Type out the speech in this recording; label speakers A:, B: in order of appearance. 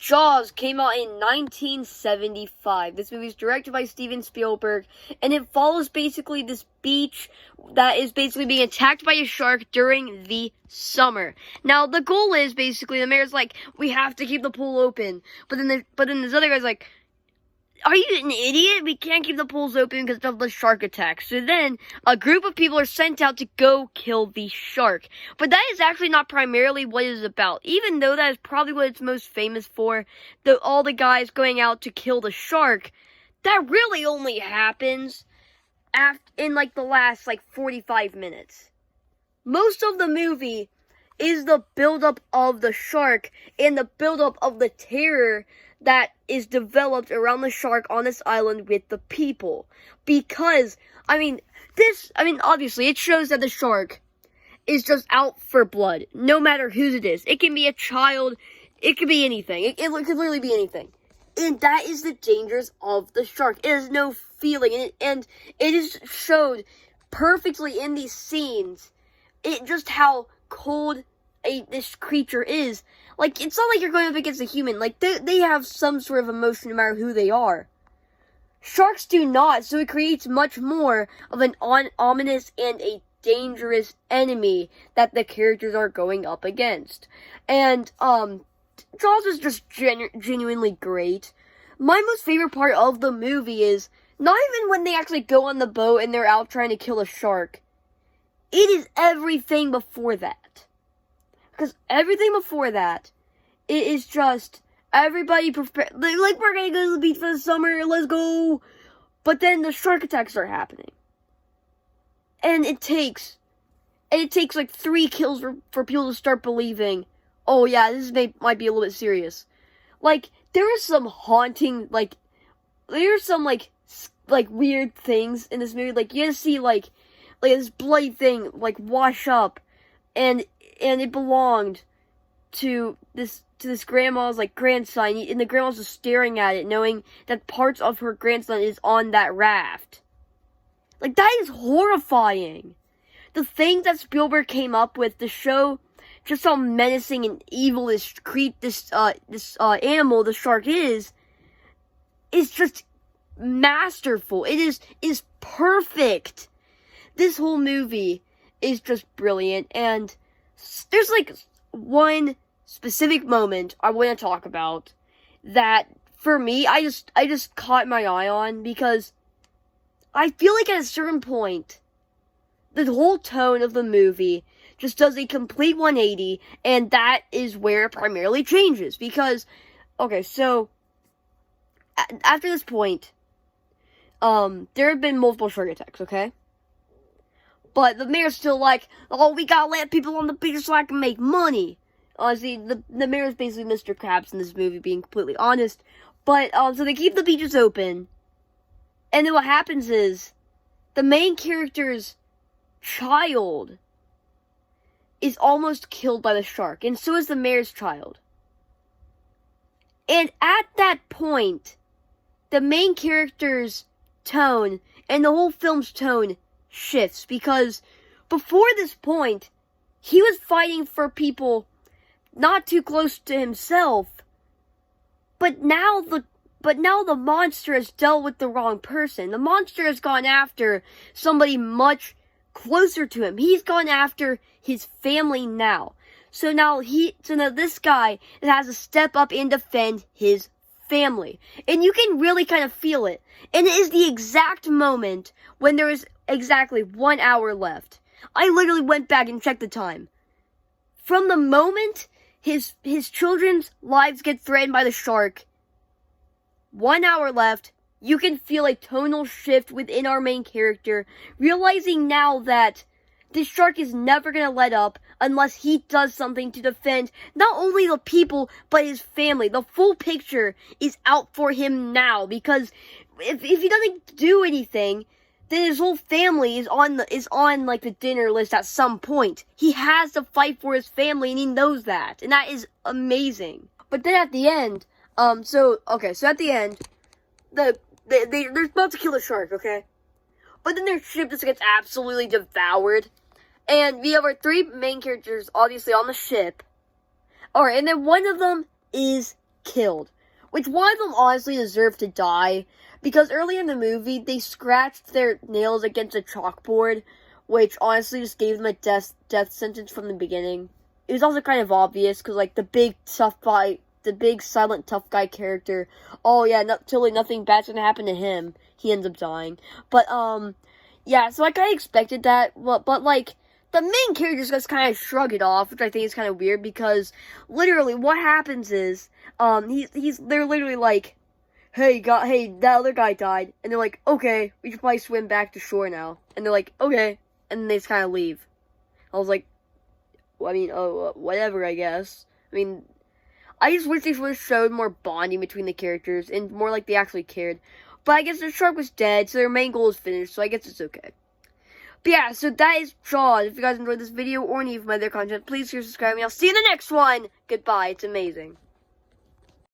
A: Jaws came out in 1975. This movie is directed by Steven Spielberg, and it follows basically this beach that is basically being attacked by a shark during the summer. Now, the goal is basically, the mayor's like, we have to keep the pool open. But then this other guy's like, are you an idiot? We can't keep the pools open because of the shark attack. So then, a group of people are sent out to go kill the shark. But that is actually not primarily what it is about. Even though that is probably what it's most famous for, all the guys going out to kill the shark, that really only happens in the last 45 minutes. Most of the movie is the buildup of the shark and the buildup of the terror that is developed around the shark on this island with the people. Because, obviously, it shows that the shark is just out for blood, no matter whose it is. It can be a child, it could be anything. It could literally be anything. And that is the dangers of the shark. It has no feeling, and it is showed perfectly in these scenes. Just how cold this creature is. It's not like you're going up against a human. They have some sort of emotion no matter who they are. Sharks do not, so it creates much more of an ominous and a dangerous enemy that the characters are going up against. And, Jaws is just genuinely great. My most favorite part of the movie is not even when they actually go on the boat and they're out trying to kill a shark. It is everything before that. Because everything before that, it is just everybody prepare. We're gonna go to the beach for the summer, let's go. But then the shark attacks are happening. And it takes 3 kills for people to start believing, oh yeah, this might be a little bit serious. There is some haunting, there's some, weird things in this movie. You just see, this bloody thing, wash up, and it belonged to this grandma's, grandson, and the grandma's just staring at it, knowing that parts of her grandson is on that raft. That is horrifying. The thing that Spielberg came up with to show just how menacing and evil this animal, the shark is just masterful. It is perfect. This whole movie is just brilliant, and there's one specific moment I want to talk about that, for me, I just caught my eye on, because I feel like at a certain point, the whole tone of the movie just does a complete 180, and that is where it primarily changes. Because, okay, so after this point, there have been multiple shark attacks, okay? But the mayor's still oh, we gotta let people on the beach so I can make money. Honestly, the mayor's basically Mr. Krabs in this movie, being completely honest. But, so they keep the beaches open. And then what happens is, the main character's child is almost killed by the shark. And so is the mayor's child. And at that point, the main character's tone, and the whole film's tone, shifts, because before this point, he was fighting for people not too close to himself, but now the monster has dealt with the wrong person. The monster has gone after somebody much closer to him. He's gone after his family now. So now this guy has to step up and defend his family. And you can really kind of feel it. And it is the exact moment when there is exactly 1 hour left. I literally went back and checked the time. From the moment his children's lives get threatened by the shark, 1 hour left, you can feel a tonal shift within our main character, realizing now that this shark is never going to let up unless he does something to defend not only the people, but his family. The full picture is out for him now, because if he doesn't do anything, then his whole family is on the dinner list at some point. He has to fight for his family, and he knows that, and that is amazing. But then at the end, so at the end, they're about to kill the shark, okay? But then their ship just gets absolutely devoured, and we have our 3 main characters obviously on the ship. Alright, and then one of them is killed. Which one of them honestly deserved to die. Because early in the movie, they scratched their nails against a chalkboard. Which honestly just gave them a death sentence from the beginning. It was also kind of obvious. Because like the big silent tough guy character. Oh yeah, totally nothing bad's gonna happen to him. He ends up dying. But yeah, so I kind of expected that. But like, the main character just kind of shrug it off, which I think is kind of weird because literally what happens is, they're literally like, hey, that other guy died, and they're like, okay, we should probably swim back to shore now, and they're like, okay, and they just kind of leave. I was like, well, I mean, whatever, I guess. I mean, I just wish they would have showed more bonding between the characters, and more like they actually cared. But I guess the shark was dead, so their main goal is finished, so I guess it's okay. But yeah, so that is Jaws. If you guys enjoyed this video or any of my other content, please subscribe, and I'll see you in the next one. Goodbye. It's amazing.